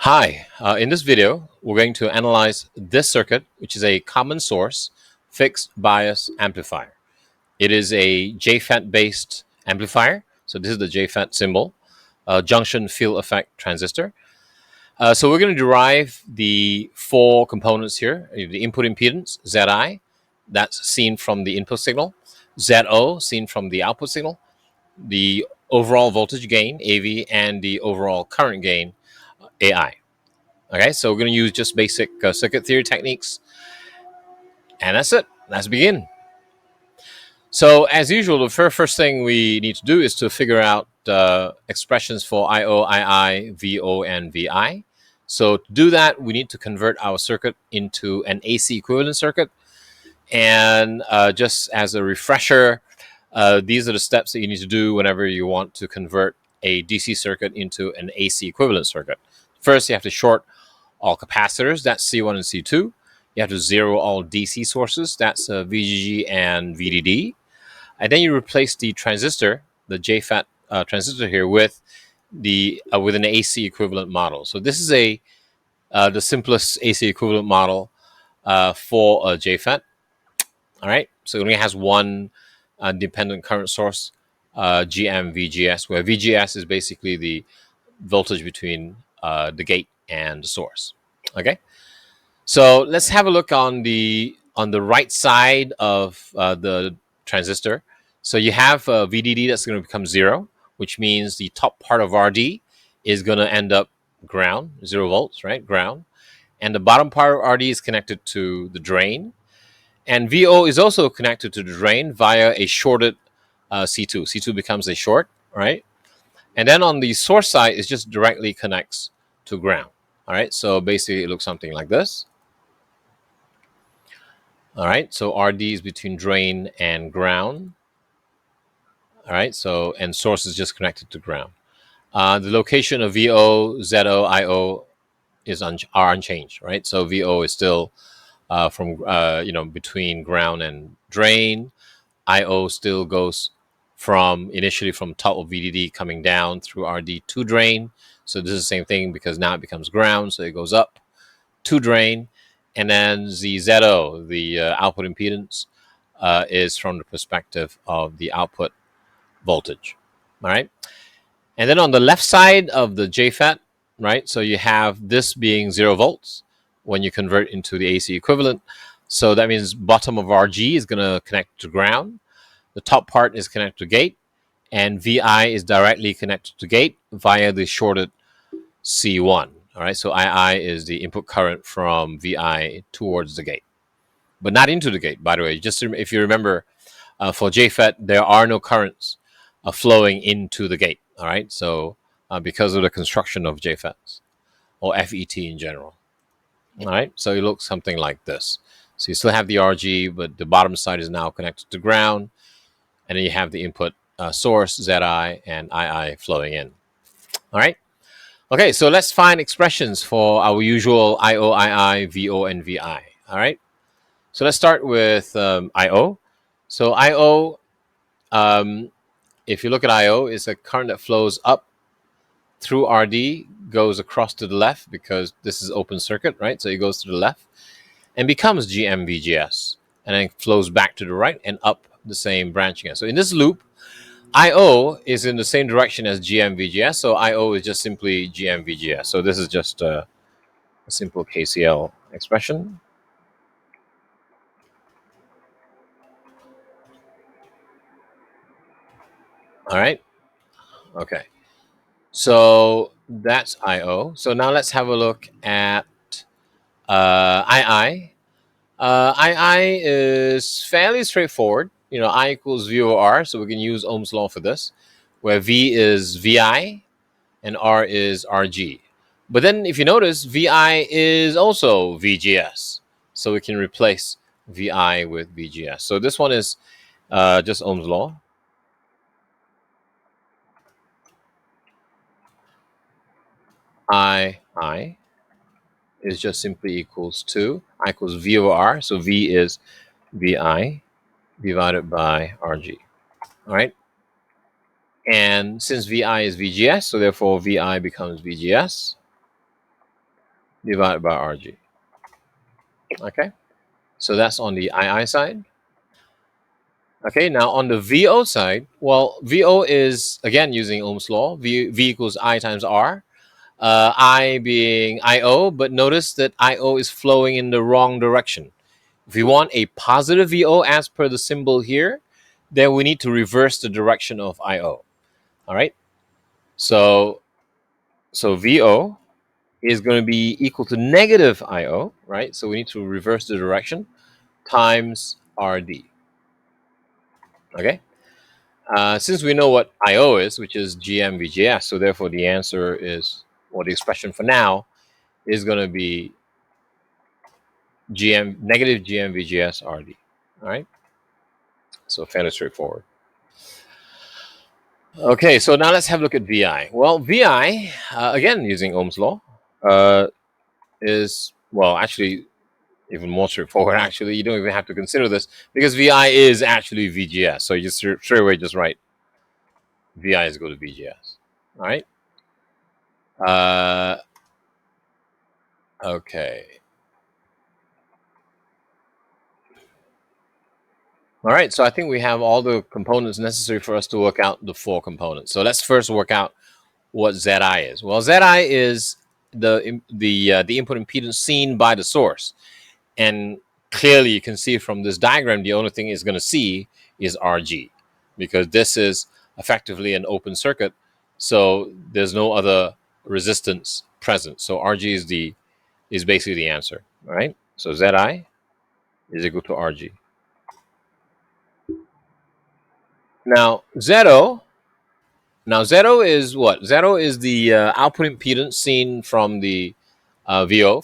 Hi, in this video, we're going to analyze this circuit, which is a common source fixed bias amplifier. It is a JFET-based amplifier. So this is the JFET symbol, junction field effect transistor. So we're going to derive the four components here. The input impedance, Zi, that's seen from the input signal. Zo, seen from the output signal. The overall voltage gain, AV, and the overall current gain, AI. Okay, so we're going to use just basic circuit theory techniques. And that's it. Let's begin. So as usual, the first thing we need to do is to figure out expressions for IO, II, VO, and VI. So to do that, we need to convert our circuit into an AC equivalent circuit. And just as a refresher, these are the steps that you need to do whenever you want to convert a DC circuit into an AC equivalent circuit. First, you have to short all capacitors, that's C1 and C2. You have to zero all DC sources, that's VGG and VDD. And then you replace the transistor, the JFET transistor here, with an AC equivalent model. So this is the simplest AC equivalent model for a JFET. All right, so it only has one dependent current source, GM VGS, where VGS is basically the voltage between the gate and the source. Okay, so let's have a look on the right side of the transistor. So you have VDD that's going to become 0, which means the top part of RD is going to end up ground, 0 volts, right? Ground. And the bottom part of RD is connected to the drain. And VO is also connected to the drain via a shorted C2. C2 becomes a short, right? And then on the source side, it just directly connects to ground. All right, so basically it looks something like this. All right, so RD is between drain and ground. All right, so and source is just connected to ground. The location of VO, ZO, IO are unchanged, right? So VO is still from between ground and drain. IO still goes initially from top of VDD coming down through RD to drain. So this is the same thing because now it becomes ground, so it goes up to drain. And then the ZO, the output impedance, is from the perspective of the output voltage. All right. And then on the left side of the JFET, right, so you have this being 0 volts when you convert into the AC equivalent. So that means bottom of RG is going to connect to ground. The top part is connected to gate, and VI is directly connected to gate via the shorted C1. All right, so II is the input current from VI towards the gate, but not into the gate, by the way. Just if you remember, for JFET, there are no currents flowing into the gate. All right, so because of the construction of JFETs or FET in general. All right, so it looks something like this. So you still have the RG, but the bottom side is now connected to ground. And then you have the input source, ZI, and II flowing in. All right. Okay, so let's find expressions for our usual IO, II, VO, and VI. All right. So let's start with IO. So IO, if you look at IO, it's a current that flows up through RD, goes across to the left because this is open circuit, right? So it goes to the left and becomes GM-VGS, and then flows back to the right and up the same branch again. So in this loop, IO is in the same direction as GM-VGS, so IO is just simply GM-VGS. So this is just a simple KCL expression. All right. Okay. So that's IO. So now let's have a look at II. II is fairly straightforward. I equals V over R, so we can use Ohm's law for this, where V is VI and R is RG. But then if you notice, VI is also VGS, so we can replace VI with VGS. So this one is just Ohm's law. I is just simply equals to I equals V over R, so V is VI divided by RG. All right. And since VI is VGS, so therefore VI becomes VGS. divided by RG. Okay, so that's on the II side. Okay, now on the VO side, well, VO is again using Ohm's law. V equals I times R. I being IO, but notice that IO is flowing in the wrong direction. If we want a positive VO as per the symbol here, then we need to reverse the direction of IO. All right. So VO is going to be equal to negative IO, right? So we need to reverse the direction times RD. Okay. Since we know what IO is, which is GM VGS, so therefore the answer is, or the expression for now, is going to be GM negative GM VGS RD. All right. So fairly straightforward. Okay, so now let's have a look at VI. Well, VI, again using Ohm's law, is, well, actually even more straightforward. Actually, you don't even have to consider this because VI is actually VGS. So you just straight away just write VI is equal to VGS. All right. Uh, okay. All right. So I think we have all the components necessary for us to work out the four components. So let's first work out what ZI is. Well, ZI is the input impedance seen by the source. And clearly you can see from this diagram, the only thing it's going to see is RG, because this is effectively an open circuit. So there's no other resistance present. So RG is basically the answer, all right? So ZI is equal to RG. Now ZO is what? ZO is the output impedance seen from the VO.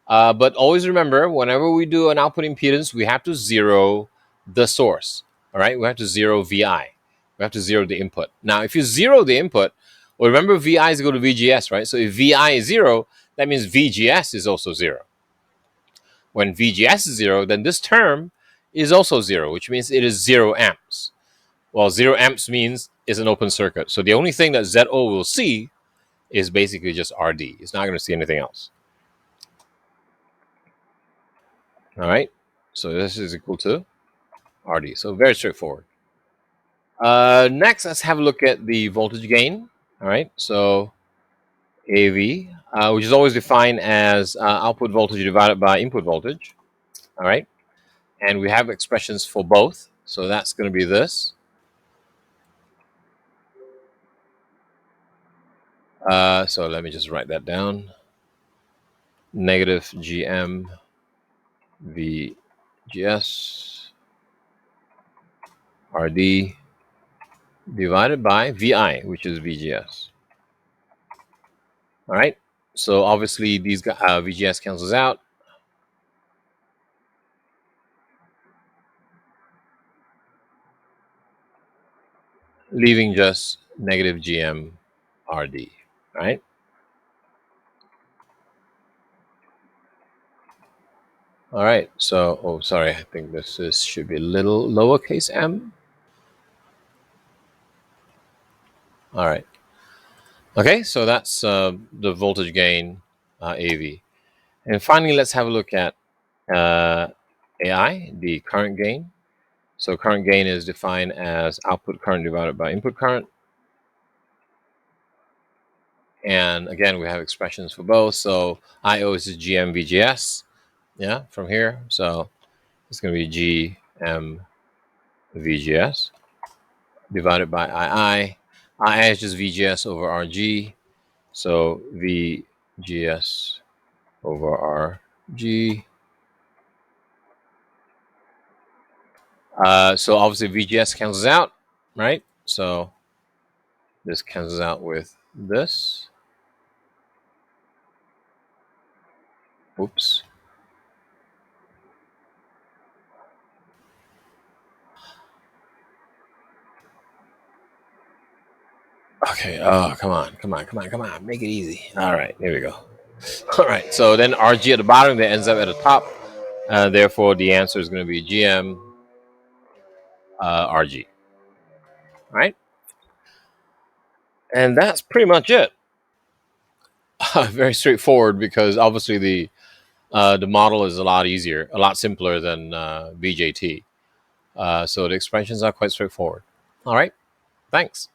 But always remember, whenever we do an output impedance, we have to zero the source. All right, we have to zero VI. We have to zero the input. Now, if you zero the input, well, remember VI is equal to VGS, right? So if VI is zero, that means VGS is also zero. When VGS is zero, then this term is also zero, which means it is 0 amps. Well, 0 amps means it's an open circuit. So the only thing that ZO will see is basically just RD. It's not going to see anything else. All right. So this is equal to RD. So very straightforward. Next, let's have a look at the voltage gain. All right. So AV, which is always defined as output voltage divided by input voltage. All right. And we have expressions for both. So that's going to be this. So let me just write that down. Negative GM VGS RD divided by VI, which is VGS. All right. So obviously these VGS cancels out. Leaving just negative GM RD. All right. All right. So, oh, sorry. I think this should be a little lowercase m. All right. Okay. So that's the voltage gain AV. And finally, let's have a look at AI, the current gain. So current gain is defined as output current divided by input current. And again, we have expressions for both. So IO is GM VGS, yeah, from here. So it's going to be GM VGS divided by II. II is just VGS over RG. So VGS over RG. So obviously VGS cancels out, right? So this cancels out with this. Oops. Okay. Oh, come on. Make it easy. All right. Here we go. All right. So then RG at the bottom, that ends up at the top. Therefore, the answer is going to be GM RG. All right. And that's pretty much it. Very straightforward because obviously the model is a lot easier, a lot simpler than BJT. So the expressions are quite straightforward. All right, thanks.